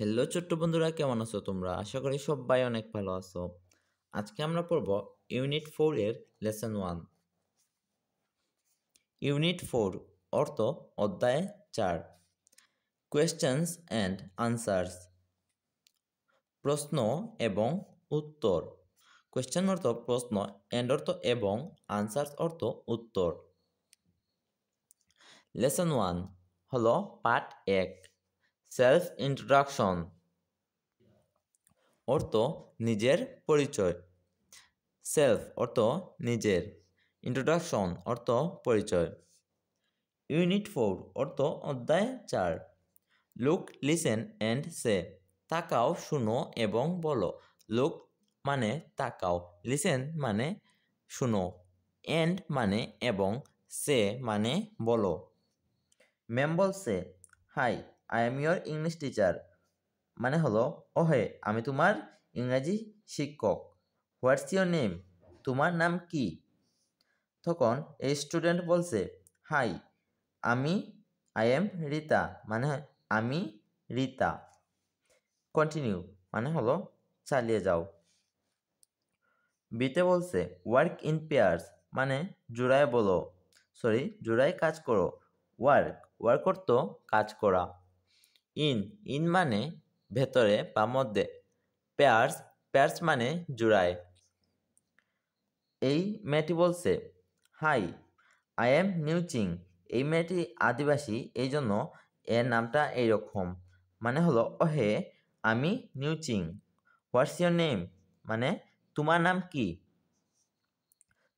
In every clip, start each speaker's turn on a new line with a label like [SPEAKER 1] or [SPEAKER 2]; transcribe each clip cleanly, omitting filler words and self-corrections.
[SPEAKER 1] Hello ছোট্ট বন্ধুরা, কেমন আছো তোমরা? আশা করি সবাই অনেক ভালো আছো। আজকে আমরা পড়ব ইউনিট 4 এর লেসন 1। ইউনিট 4 অর্থ অধ্যায় 4, কোয়েশ্চেন্স অ্যান্ড আনসার্স, প্রশ্ন এবং উত্তর। কোয়েশ্চেন অর্থ প্রশ্ন, অ্যান্ড অর্থ এবং, আনসার্স অর্থ উত্তর। লেসন 1 হলো পার্ট 1, সেলফ ইন্ট্রোডাকশন অর্থ নিজের পরিচয়। সেলফ অর্থ নিজের, ইন্ট্রোডাকশন অর্থ পরিচয়। ইউনিট 4 অর্থ অধ্যায় 4, লুক, লিসেন অ্যান্ড সে, তাকাও, শুনো এবং বলো। লুক মানে তাকাও, লিসেন মানে শুনো, অ্যান্ড মানে এবং, সে মানে বলো। ম্যাম বলছে, hi, I am your English teacher, মানে হলো ওহে, আমি তোমার ইংরাজি শিক্ষক। হোয়াটস ইয়োর নেম, তোমার নাম কি? তখন এই স্টুডেন্ট বলছে, হাই, আই এম রিতা, মানে আমি রিতা। কন্টিনিউ মানে হলো চালিয়ে যাও। বিতে বলছে ওয়ার্ক ইন পেয়ার্স, মানে জোড়ায় কাজ করো। ওয়ার্ক অর্থ কাজ করা। ইন মানে ভেতরে বা মধ্যে। পেয়ার্স মানে জোড়ায়। এই মেয়েটি বলছে, হাই, আই এম নিউচিং, এই মেয়েটি আদিবাসী, এই জন্য এর নামটা এইরকম, মানে হলো ওহে, আমি নিউচিং। হোয়াটস ইয়োর নেম, মানে তোমার নাম কি?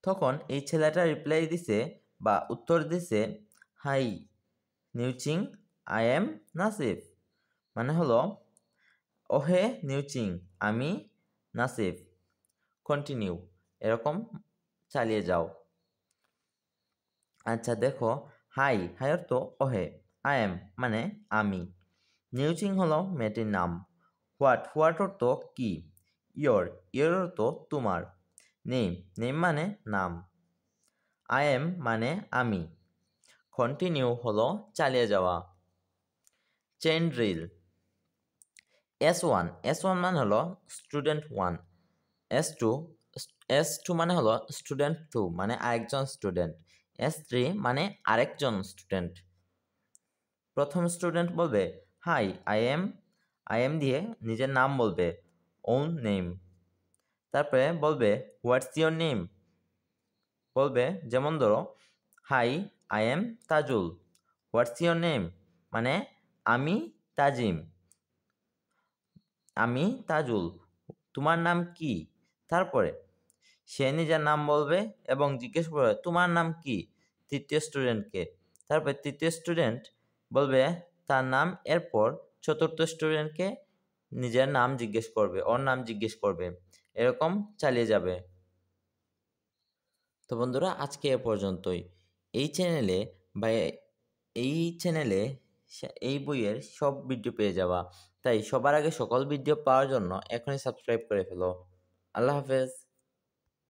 [SPEAKER 1] তখন এই ছেলেটা রিপ্লাই দিছে বা উত্তর দিছে, হাই নিউচিং, আই এম নাসিফ, মানে হলো ওহে নিউচিং, আমি নাসিফ। কন্টিনিউ এরকম চালিয়ে যাও। আচ্ছা দেখো, হাই অর্থ ওহে, আই এম মানে আমি, নিউচিং হলো মেয়েটির নাম। হোয়াট অর্থ কি, ইয়োর অর্থ তোমার, নেম মানে নাম, আই এম মানে আমি। কন্টিনিউ হলো চালিয়ে যাওয়া। Chain drill. S1 মানে হলো স্টুডেন্ট 1, S2 মানে হলো স্টুডেন্ট 2, মানে আরেকজন স্টুডেন্ট, S3 মানে আরেকজন স্টুডেন্ট। প্রথম স্টুডেন্ট বলবে, হাই, আই এম দিয়ে নিজের নাম বলবে, ওন নেম। তারপরে বলবে হোয়াটস ইয়োর নেম, বলবে যেমন ধরো, hi, I am Tajul, what's your name, মানে আমি তাজিম, আমি তাজুল, তোমার নাম কি? তারপরে সে নিজের নাম বলবে এবং জিজ্ঞেস করবে তোমার নাম কি তৃতীয় স্টুডেন্টকে। তারপরে তৃতীয় স্টুডেন্ট বলবে তার নাম, এরপর চতুর্থ স্টুডেন্টকে নিজের নাম জিজ্ঞেস করবে, ওর নাম জিজ্ঞেস করবে, এরকম চালিয়ে যাবে। তো বন্ধুরা, আজকে এ পর্যন্তই। এই চ্যানেলে বা এই বইয়ের সব ভিডিও পেয়ে যাওয়া, তাই সবার আগে সকল ভিডিও পাওয়ার জন্য এখনই সাবস্ক্রাইব করে ফেলো। আল্লাহ হাফেজ।